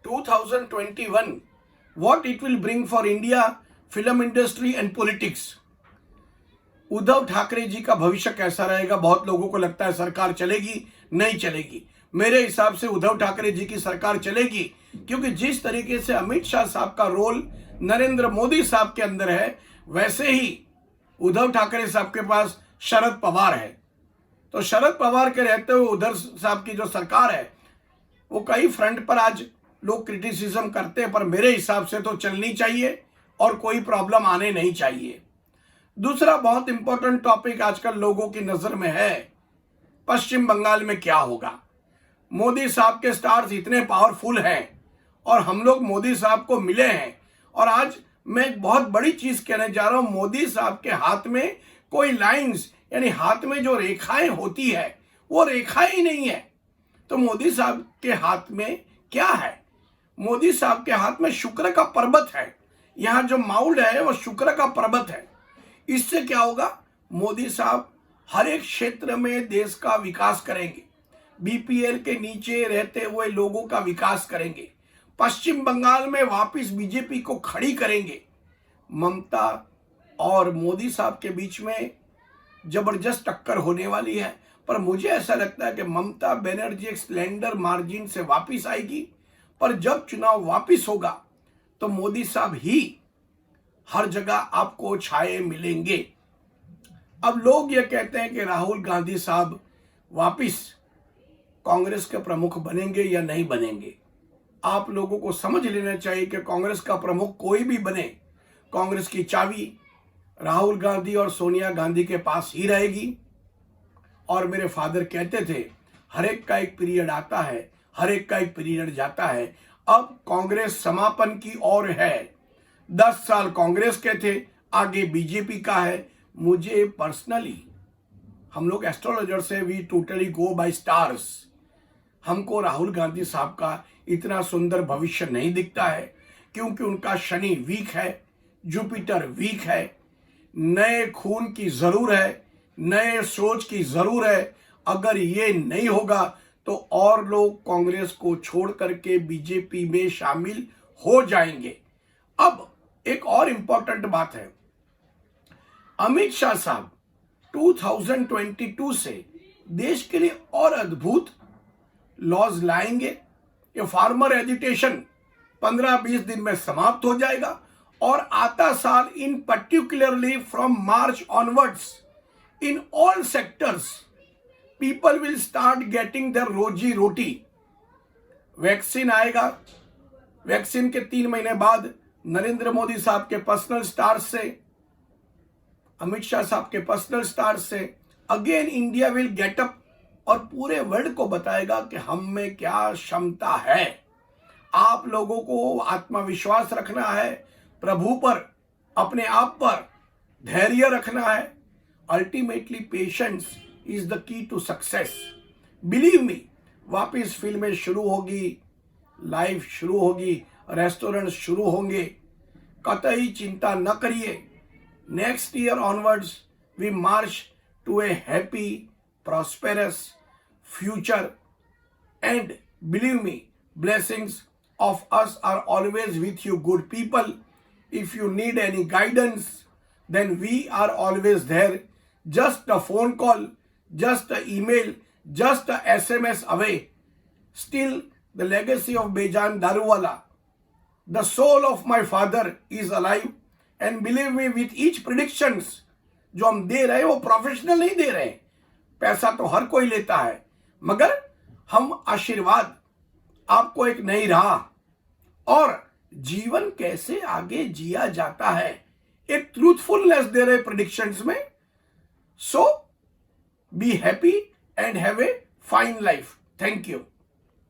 2021, what it will bring for India, film industry and politics. Uddhav Thackeray ji का भविष्य कैसा रहेगा? बहुत लोगों को लगता है सरकार चलेगी, नहीं चलेगी। मेरे हिसाब से उद्धव ठाकरे जी की सरकार चलेगी, क्योंकि जिस तरीके से अमित शाह साहब का रोल नरेंद्र मोदी साहब के अंदर है, वैसे ही उद्धव ठाकरे साहब के पास शरद पवार है। तो शरद पवार के रहते हुए उद्धव साहब की जो सरकार है, वो कई फ्रंट पर आज लोग क्रिटिसिज्म करते हैं, पर मेरे हिसाब से तो चलनी चाहिए और कोई प्रॉब्लम आने नहीं चाहिए। दूसरा बहुत इंपॉर्टेंट टॉपिक आजकल लोगों की नजर में है, पश्चिम बंगाल में क्या होगा। मोदी साहब के स्टार्स इतने पावरफुल हैं और हम लोग मोदी साहब को मिले हैं, और आज मैं एक बहुत बड़ी चीज कहने जा रहा हूं। मोदी साहब के हाथ में कोई लाइंस, यानी हाथ में जो रेखाएं होती है, वो रेखाएं ही नहीं है। तो मोदी साहब के हाथ में क्या है? मोदी साहब के हाथ में शुक्र का पर्वत है। यहां जो माउंट है वो शुक्र का पर्वत है। इससे क्या होगा? मोदी साहब हर एक क्षेत्र में देश का विकास करेंगे, बीपीएल के नीचे रहते हुए लोगों का विकास करेंगे, पश्चिम बंगाल में वापस बीजेपी को खड़ी करेंगे। ममता और मोदी साहब के बीच में जबरदस्त टक्कर होने वाली है, पर मुझे ऐसा लगता है कि ममता बनर्जी एक स्लेंडर मार्जिन से वापस आएगी। पर जब चुनाव वापस होगा तो मोदी साहब ही हर जगह आपको छाए मिलेंगे। अब लोग ये कहते हैं कि राहुल गांधी साहब वापस कांग्रेस के प्रमुख बनेंगे या नहीं बनेंगे। आप लोगों को समझ लेना चाहिए कि कांग्रेस का प्रमुख कोई भी बने, कांग्रेस की चाबी राहुल गांधी और सोनिया गांधी के पास ही रहेगी। और मेरे फादर कहते थे, हर एक का एक पीरियड आता है, हर एक का एक पीरियड जाता है। अब कांग्रेस समापन की ओर है। 10 साल कांग्रेस के थे, आगे बीजेपी का है। मुझे पर्सनली, हम लोग एस्ट्रोलॉजर से we totally go by stars, हमको राहुल गांधी साहब का इतना सुंदर भविष्य नहीं दिखता है, क्योंकि उनका शनि वीक है, जुपिटर वीक है। नए खून की जरूर है, नए सोच की जरूर है। अगर ये नहीं होगा तो और लोग कांग्रेस को छोड़ करके बीजेपी में शामिल हो जाएंगे। अब एक और इंपॉर्टेंट बात है, अमित शाह साहब 2022 से देश के लिए और अद्भुत लॉज लाएंगे। ये फार्मर एजुटेशन 15-20 दिन में समाप्त हो जाएगा, और आता साल in particularly from March onwards in all sectors people will start getting their रोजी रोटी। वैक्सीन आएगा, वैक्सीन के 3 महीने बाद नरेंद्र मोदी साहब के पर्सनल स्टार्स से, अमित शाह साहब के पर्सनल स्टार्स से again India will get up और पूरे वर्ल्ड को बताएगा कि हम में क्या क्षमता है। आप लोगों को आत्मविश्वास रखना है, प्रभु पर, अपने आप पर धैर्य रखना है। Ultimately patience is the key to success. Believe me, वापिस फिल्में शुरू होगी, लाइफ शुरू होगी, रेस्टोरेंट शुरू होंगे, कतई चिंता न करिए। Next year onwards we march to a happy prosperous future, and believe me, blessings of us are always with you good people. If you need any guidance, then we are always there. Just a phone call, just an email, just a SMS away. Still the legacy of Bejan Daruwala, the soul of my father is alive, and believe me, with each predictions जो हम दे रहे हैं वो professional नहीं दे रहे हैं। पैसा तो हर कोई लेता है, मगर हम आशीर्वाद, आपको एक नई राह और जीवन कैसे आगे जिया जाता है, एक ट्रूथफुलनेस दे रहे प्रेडिक्शंस में। So be happy and have a fine life. Thank you.